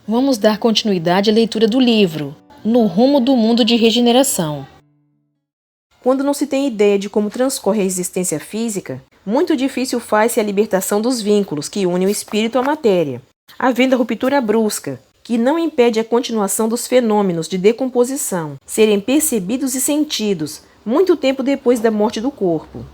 Vamos dar continuidade à leitura do livro No Rumo do Mundo de Regeneração. Quando não se tem ideia de como transcorre a existência física, muito difícil faz-se a libertação dos vínculos que unem o espírito à matéria, havendo a ruptura brusca, que não impede a continuação dos fenômenos de decomposição serem percebidos e sentidos muito tempo depois da morte do corpo.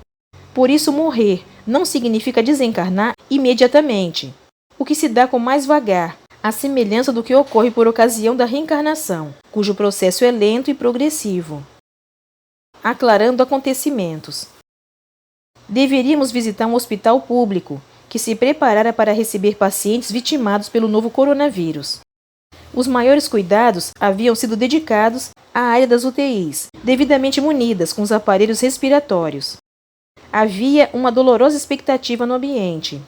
Por isso, morrer não significa desencarnar imediatamente, o que se dá com mais vagar, à semelhança do que ocorre por ocasião da reencarnação, cujo processo é lento e progressivo. Aclarando acontecimentos. Deveríamos visitar um hospital público que se preparara para receber pacientes vitimados pelo novo coronavírus. Os maiores cuidados haviam sido dedicados à área das UTIs, devidamente munidas com os aparelhos respiratórios. Havia uma dolorosa expectativa no ambiente.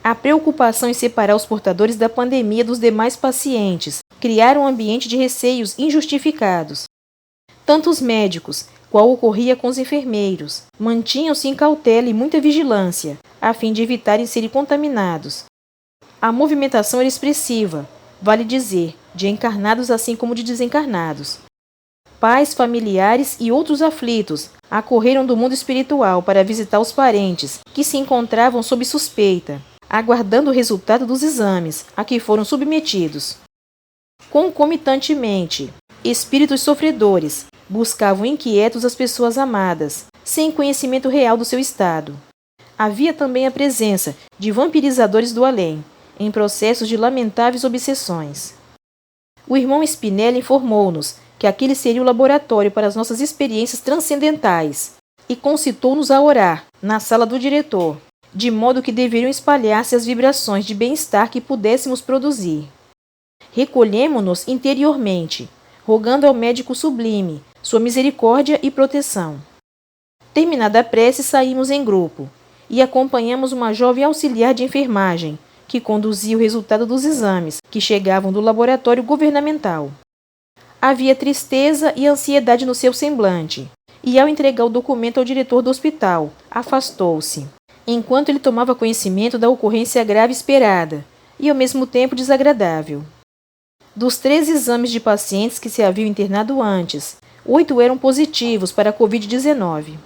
A preocupação em separar os portadores da pandemia dos demais pacientes criara um ambiente de receios injustificados. Tanto os médicos, qual ocorria com os enfermeiros, mantinham-se em cautela e muita vigilância, a fim de evitarem serem contaminados. A movimentação era expressiva, vale dizer, de encarnados assim como de desencarnados. Pais, familiares e outros aflitos acorreram do mundo espiritual para visitar os parentes que se encontravam sob suspeita, aguardando o resultado dos exames a que foram submetidos. Concomitantemente, espíritos sofredores buscavam inquietos as pessoas amadas, sem conhecimento real do seu estado. Havia também a presença de vampirizadores do além, em processos de lamentáveis obsessões. O irmão Spinelli informou-nos que aquele seria o laboratório para as nossas experiências transcendentais e concitou-nos a orar, na sala do diretor, de modo que deveriam espalhar-se as vibrações de bem-estar que pudéssemos produzir. Recolhemo-nos interiormente, rogando ao médico sublime sua misericórdia e proteção. Terminada a prece, saímos em grupo e acompanhamos uma jovem auxiliar de enfermagem que conduzia o resultado dos exames que chegavam do laboratório governamental. Havia tristeza e ansiedade no seu semblante, e ao entregar o documento ao diretor do hospital, afastou-se, enquanto ele tomava conhecimento da ocorrência grave esperada e ao mesmo tempo desagradável. Dos 13 exames de pacientes que se haviam internado antes, 8 eram positivos para a Covid-19.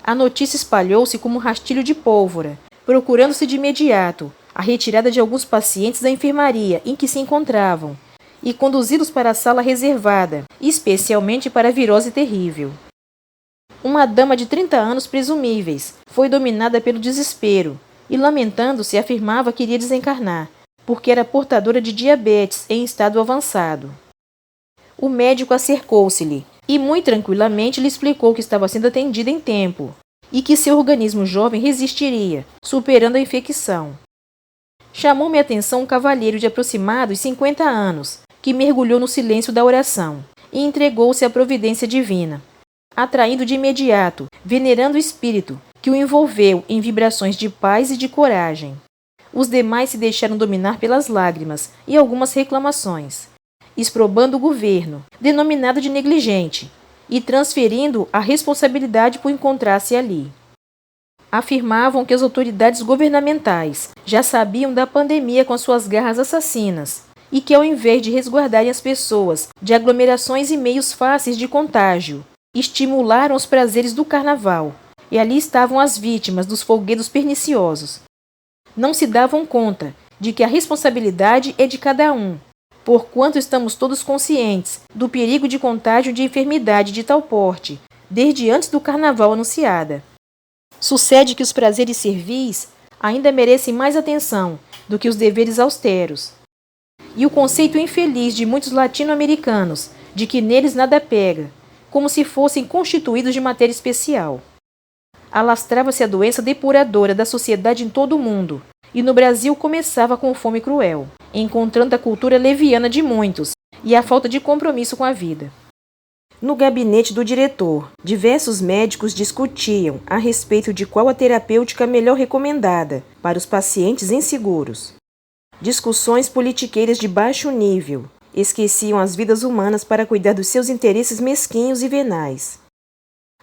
A notícia espalhou-se como um rastilho de pólvora, procurando-se de imediato a retirada de alguns pacientes da enfermaria em que se encontravam e conduzi-los para a sala reservada, especialmente para a virose terrível. Uma dama de 30 anos presumíveis foi dominada pelo desespero e, lamentando-se, afirmava que iria desencarnar, porque era portadora de diabetes em estado avançado. O médico acercou-se-lhe e muito tranquilamente lhe explicou que estava sendo atendida em tempo e que seu organismo jovem resistiria, superando a infecção. Chamou-me a atenção um cavalheiro de aproximados 50 anos, que mergulhou no silêncio da oração e entregou-se à providência divina, atraindo de imediato, venerando o espírito, que o envolveu em vibrações de paz e de coragem. Os demais se deixaram dominar pelas lágrimas e algumas reclamações, exprobando o governo, denominado de negligente, e transferindo a responsabilidade por encontrar-se ali. Afirmavam que as autoridades governamentais já sabiam da pandemia com suas garras assassinas e que, ao invés de resguardarem as pessoas de aglomerações e meios fáceis de contágio, estimularam os prazeres do carnaval, e ali estavam as vítimas dos folguedos perniciosos. Não se davam conta de que a responsabilidade é de cada um, porquanto estamos todos conscientes do perigo de contágio de enfermidade de tal porte, desde antes do carnaval anunciada. Sucede que os prazeres servis ainda merecem mais atenção do que os deveres austeros. E o conceito infeliz de muitos latino-americanos de que neles nada pega, como se fossem constituídos de matéria especial. Alastrava-se a doença depuradora da sociedade em todo o mundo, e no Brasil começava com fome cruel, encontrando a cultura leviana de muitos e a falta de compromisso com a vida. No gabinete do diretor, diversos médicos discutiam a respeito de qual a terapêutica melhor recomendada para os pacientes inseguros. Discussões politiqueiras de baixo nível esqueciam as vidas humanas para cuidar dos seus interesses mesquinhos e venais.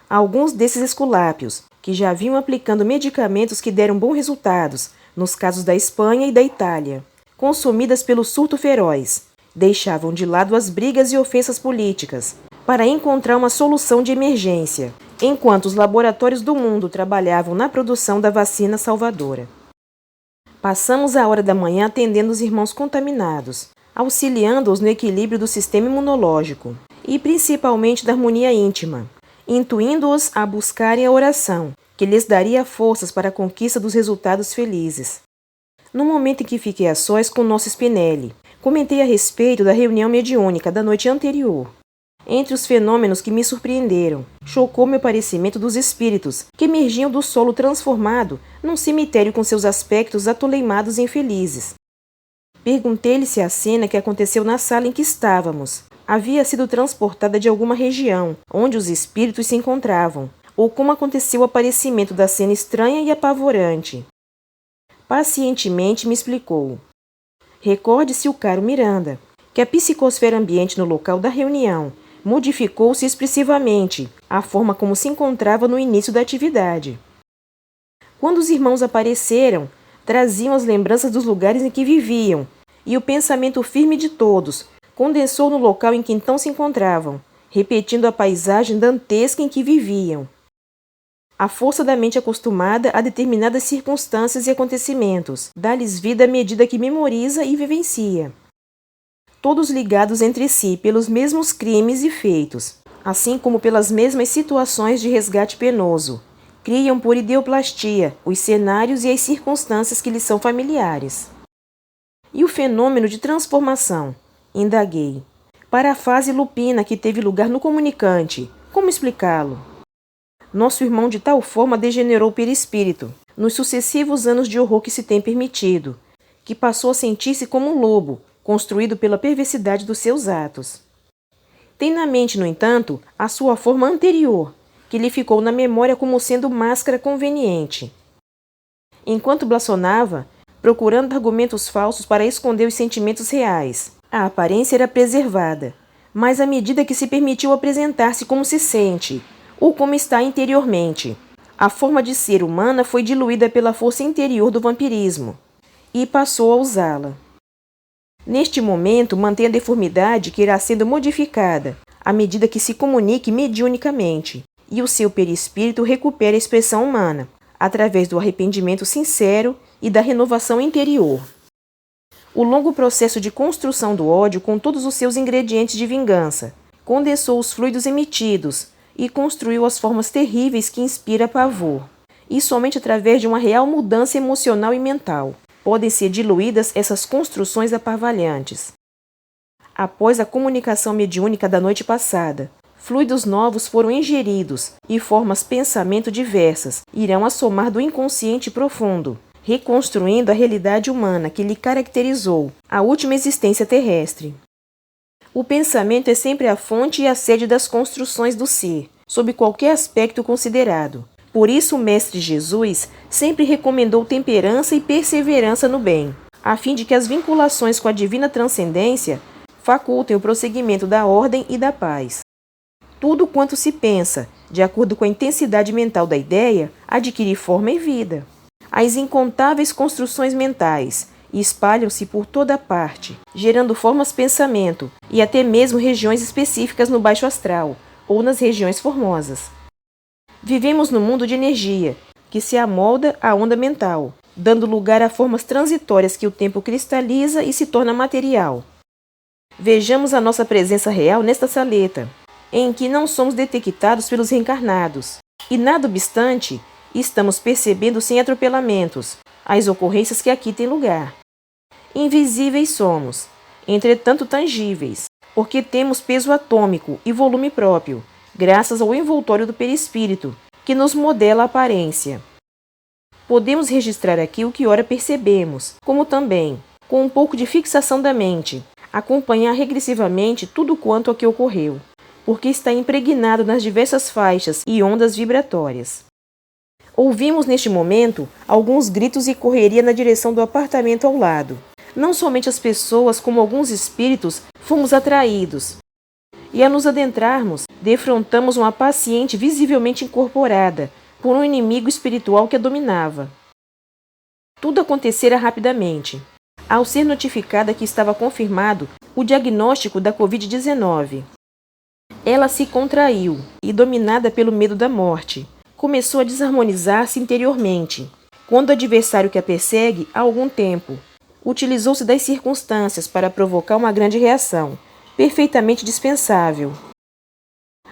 Alguns desses esculápios, que já vinham aplicando medicamentos que deram bons resultados nos casos da Espanha e da Itália, consumidas pelo surto feroz. Deixavam de lado as brigas e ofensas políticas para encontrar uma solução de emergência, enquanto os laboratórios do mundo trabalhavam na produção da vacina salvadora. Passamos a hora da manhã atendendo os irmãos contaminados, auxiliando-os no equilíbrio do sistema imunológico e principalmente da harmonia íntima, intuindo-os a buscarem a oração, que lhes daria forças para a conquista dos resultados felizes. No momento em que fiquei a sós com nosso Spinelli, comentei a respeito da reunião mediúnica da noite anterior. Entre os fenômenos que me surpreenderam, chocou-me o aparecimento dos espíritos que emergiam do solo transformado num cemitério com seus aspectos atoleimados e infelizes. Perguntei-lhe se a cena que aconteceu na sala em que estávamos havia sido transportada de alguma região onde os espíritos se encontravam, ou como aconteceu o aparecimento da cena estranha e apavorante. Pacientemente me explicou. Recorde-se o caro Miranda, que a psicosfera ambiente no local da reunião modificou-se expressivamente, a forma como se encontrava no início da atividade. Quando os irmãos apareceram, traziam as lembranças dos lugares em que viviam, e o pensamento firme de todos condensou no local em que então se encontravam, repetindo a paisagem dantesca em que viviam. A força da mente acostumada a determinadas circunstâncias e acontecimentos dá-lhes vida à medida que memoriza e vivencia. Todos ligados entre si pelos mesmos crimes e feitos, assim como pelas mesmas situações de resgate penoso, criam por ideoplastia os cenários e as circunstâncias que lhes são familiares. E o fenômeno de transformação? Indaguei. Para a fase lupina que teve lugar no comunicante, como explicá-lo? Nosso irmão de tal forma degenerou o perispírito, nos sucessivos anos de horror que se tem permitido, que passou a sentir-se como um lobo, construído pela perversidade dos seus atos. Tem na mente, no entanto, a sua forma anterior, que lhe ficou na memória como sendo máscara conveniente. Enquanto blasonava, procurando argumentos falsos para esconder os sentimentos reais, a aparência era preservada, mas à medida que se permitiu apresentar-se como se sente, ou como está interiormente, a forma de ser humana foi diluída pela força interior do vampirismo, e passou a usá-la. Neste momento, mantém a deformidade que irá sendo modificada, à medida que se comunique mediunicamente, e o seu perispírito recupera a expressão humana, através do arrependimento sincero e da renovação interior. O longo processo de construção do ódio, com todos os seus ingredientes de vingança, condensou os fluidos emitidos e construiu as formas terríveis que inspira pavor. E somente através de uma real mudança emocional e mental podem ser diluídas essas construções apavalhantes. Após a comunicação mediúnica da noite passada, fluidos novos foram ingeridos e formas pensamento diversas irão assomar do inconsciente profundo, reconstruindo a realidade humana que lhe caracterizou a última existência terrestre. O pensamento é sempre a fonte e a sede das construções do ser, sob qualquer aspecto considerado. Por isso o Mestre Jesus sempre recomendou temperança e perseverança no bem, a fim de que as vinculações com a divina transcendência facultem o prosseguimento da ordem e da paz. Tudo quanto se pensa, de acordo com a intensidade mental da ideia, adquire forma e vida. As incontáveis construções mentais espalham-se por toda parte, gerando formas pensamento e até mesmo regiões específicas no baixo astral ou nas regiões formosas. Vivemos no mundo de energia, que se amolda à onda mental, dando lugar a formas transitórias que o tempo cristaliza e se torna material. Vejamos a nossa presença real nesta saleta, em que não somos detectados pelos reencarnados, e nada obstante, estamos percebendo sem atropelamentos as ocorrências que aqui têm lugar. Invisíveis somos, entretanto tangíveis, porque temos peso atômico e volume próprio, graças ao envoltório do perispírito, que nos modela a aparência. Podemos registrar aqui o que ora percebemos, como também, com um pouco de fixação da mente, acompanhar regressivamente tudo quanto aqui ocorreu, porque está impregnado nas diversas faixas e ondas vibratórias. Ouvimos neste momento alguns gritos e correria na direção do apartamento ao lado. Não somente as pessoas, como alguns espíritos, fomos atraídos. E a nos adentrarmos, defrontamos uma paciente visivelmente incorporada por um inimigo espiritual que a dominava. Tudo acontecera rapidamente. ao ser notificada que estava confirmado o diagnóstico da Covid-19. Ela se contraiu e, dominada pelo medo da morte, começou a desarmonizar-se interiormente. Quando o adversário que a persegue há algum tempo utilizou-se das circunstâncias para provocar uma grande reação, perfeitamente dispensável.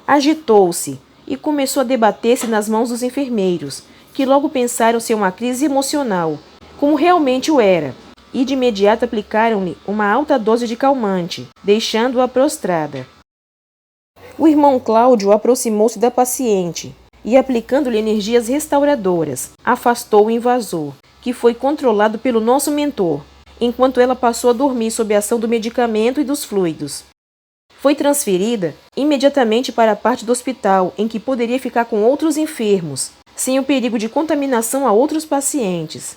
Agitou-se e começou a debater-se nas mãos dos enfermeiros, que logo pensaram ser uma crise emocional, como realmente o era, e de imediato aplicaram-lhe uma alta dose de calmante, deixando-a prostrada. O irmão Cláudio aproximou-se da paciente e, aplicando-lhe energias restauradoras, afastou o invasor, que foi controlado pelo nosso mentor, enquanto ela passou a dormir sob a ação do medicamento e dos fluidos. Foi transferida imediatamente para a parte do hospital em que poderia ficar com outros enfermos, sem o perigo de contaminação a outros pacientes.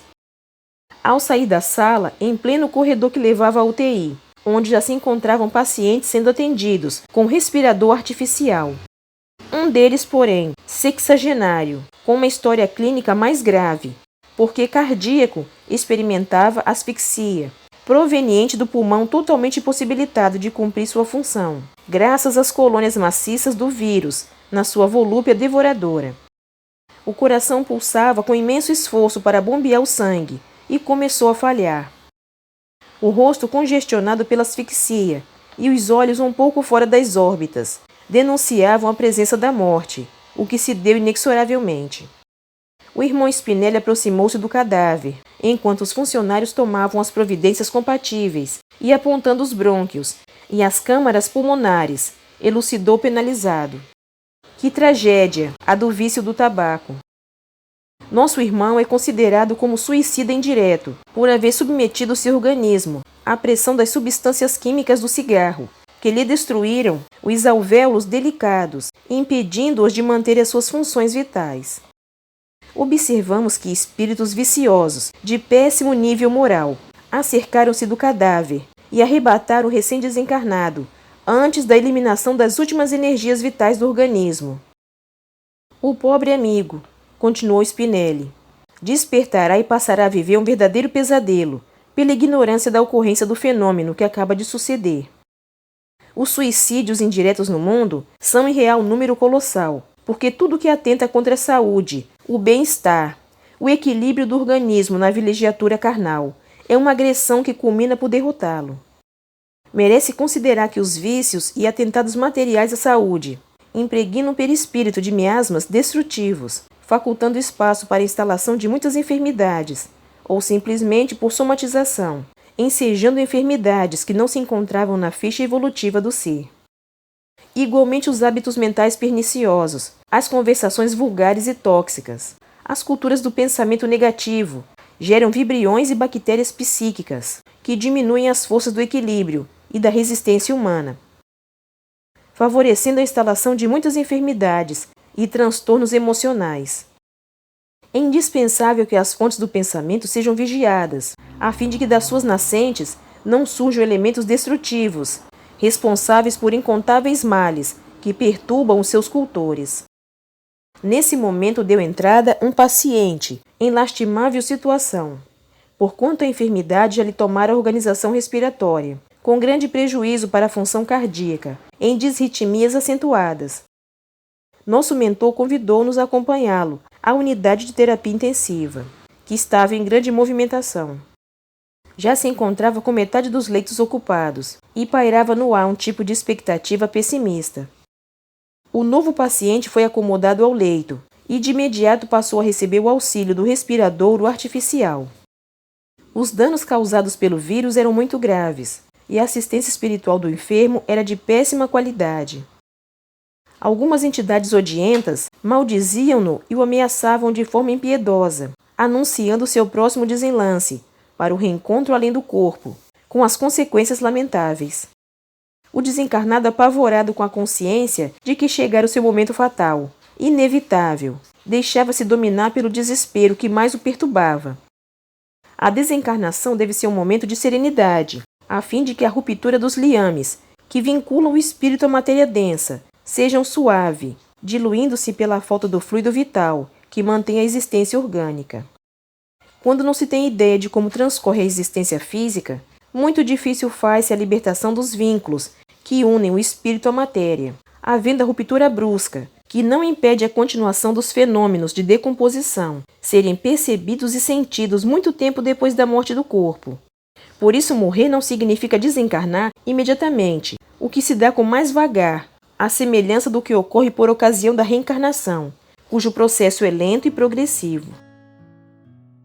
Ao sair da sala, em pleno corredor que levava à UTI, onde já se encontravam pacientes sendo atendidos com respirador artificial. Um deles, porém, sexagenário, com uma história clínica mais grave, porque cardíaco, experimentava asfixia, proveniente do pulmão totalmente impossibilitado de cumprir sua função, graças às colônias maciças do vírus, na sua volúpia devoradora. O coração pulsava com imenso esforço para bombear o sangue e começou a falhar. O rosto congestionado pela asfixia e os olhos um pouco fora das órbitas denunciavam a presença da morte, o que se deu inexoravelmente. O irmão Spinelli aproximou-se do cadáver, enquanto os funcionários tomavam as providências compatíveis e, apontando os brônquios e as câmaras pulmonares, elucidou penalizado. Que tragédia, a do vício do tabaco! Nosso irmão é considerado como suicida indireto, por haver submetido seu organismo à pressão das substâncias químicas do cigarro, que lhe destruíram os alvéolos delicados, impedindo-os de manter as suas funções vitais. Observamos que espíritos viciosos, de péssimo nível moral, acercaram-se do cadáver e arrebataram o recém-desencarnado, antes da eliminação das últimas energias vitais do organismo. O pobre amigo, continuou Spinelli, despertará e passará a viver um verdadeiro pesadelo, pela ignorância da ocorrência do fenômeno que acaba de suceder. Os suicídios indiretos no mundo são em real número colossal, porque tudo que atenta contra a saúde, o bem-estar, o equilíbrio do organismo na vilegiatura carnal, é uma agressão que culmina por derrotá-lo. Merece considerar que os vícios e atentados materiais à saúde impregnam o perispírito de miasmas destrutivos, facultando espaço para a instalação de muitas enfermidades, ou simplesmente por somatização, ensejando enfermidades que não se encontravam na ficha evolutiva do ser. Igualmente os hábitos mentais perniciosos, as conversações vulgares e tóxicas, as culturas do pensamento negativo, geram vibriões e bactérias psíquicas, que diminuem as forças do equilíbrio e da resistência humana, favorecendo a instalação de muitas enfermidades e transtornos emocionais. É indispensável que as fontes do pensamento sejam vigiadas, a fim de que das suas nascentes não surjam elementos destrutivos, responsáveis por incontáveis males que perturbam os seus cultores. Nesse momento deu entrada um paciente, em lastimável situação, porquanto a enfermidade já lhe tomara a organização respiratória, com grande prejuízo para a função cardíaca, em disritmias acentuadas. Nosso mentor convidou-nos a acompanhá-lo à unidade de terapia intensiva, que estava em grande movimentação. Já se encontrava com metade dos leitos ocupados e pairava no ar um tipo de expectativa pessimista. O novo paciente foi acomodado ao leito e de imediato passou a receber o auxílio do respiradouro artificial. Os danos causados pelo vírus eram muito graves e a assistência espiritual do enfermo era de péssima qualidade. Algumas entidades odientas maldiziam-no e o ameaçavam de forma impiedosa, anunciando seu próximo desenlace para o reencontro além do corpo, com as consequências lamentáveis. O desencarnado, apavorado com a consciência de que chegara o seu momento fatal, inevitável, deixava-se dominar pelo desespero que mais o perturbava. A desencarnação deve ser um momento de serenidade, a fim de que a ruptura dos liames, que vinculam o espírito à matéria densa, sejam suave, diluindo-se pela falta do fluido vital, que mantém a existência orgânica. Quando não se tem ideia de como transcorre a existência física, muito difícil faz-se a libertação dos vínculos que unem o espírito à matéria, havendo a ruptura brusca, que não impede a continuação dos fenômenos de decomposição serem percebidos e sentidos muito tempo depois da morte do corpo. Por isso, morrer não significa desencarnar imediatamente, o que se dá com mais vagar, à semelhança do que ocorre por ocasião da reencarnação, cujo processo é lento e progressivo.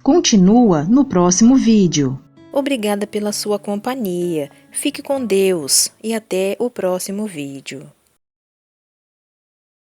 Continua no próximo vídeo. Obrigada pela sua companhia. Fique com Deus e até o próximo vídeo.